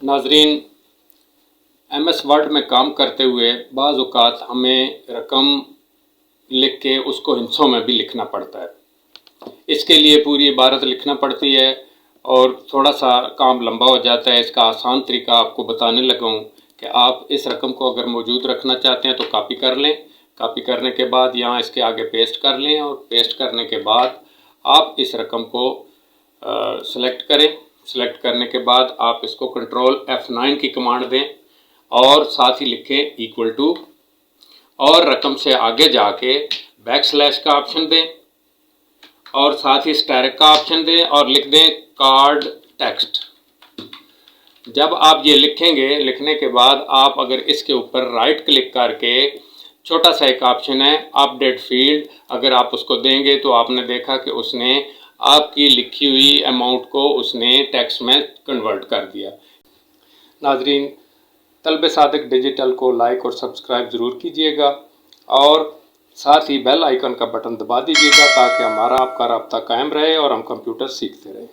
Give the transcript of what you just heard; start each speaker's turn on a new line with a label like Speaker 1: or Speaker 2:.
Speaker 1: नाजरीन, MS word में काम करते हुए बाज़ औक़ात हमें रकम लिख के उसको हिस्सों में भी लिखना पड़ता है। इसके लिए पूरी इबारत लिखना पड़ती है और थोड़ा सा काम लंबा हो जाता है। इसका आसान तरीका आपको बताने लगा हूँ कि आप इस रकम को अगर मौजूद रखना चाहते हैं तो कॉपी कर लें। कॉपी करने के बाद यहाँ इसके आगे पेस्ट कर लें और पेस्ट करने के बाद आप इस रकम को सेलेक्ट करें। सेलेक्ट करने के बाद आप इसको कंट्रोल F9 की कमांड दें और साथ ही लिखें इक्वल टू, और रकम से आगे जाके बैकस्लैश का ऑप्शन दें और साथ ही स्टैरिक का ऑप्शन दें और लिख दें कार्ड टेक्स्ट। जब आप ये लिखेंगे, लिखने के बाद आप अगर इसके ऊपर राइट क्लिक करके छोटा सा एक ऑप्शन है अपडेट फील्ड, अगर आप उसको देंगे तो आपने देखा कि उसने आपकी लिखी हुई अमाउंट को उसने टेक्स्ट में कन्वर्ट कर दिया। नाजरीन, तलब सादिक डिजिटल को लाइक और सब्सक्राइब ज़रूर कीजिएगा और साथ ही बेल आइकन का बटन दबा दीजिएगा ताकि हमारा आपका राब्ता कायम रहे और हम कंप्यूटर सीखते रहें।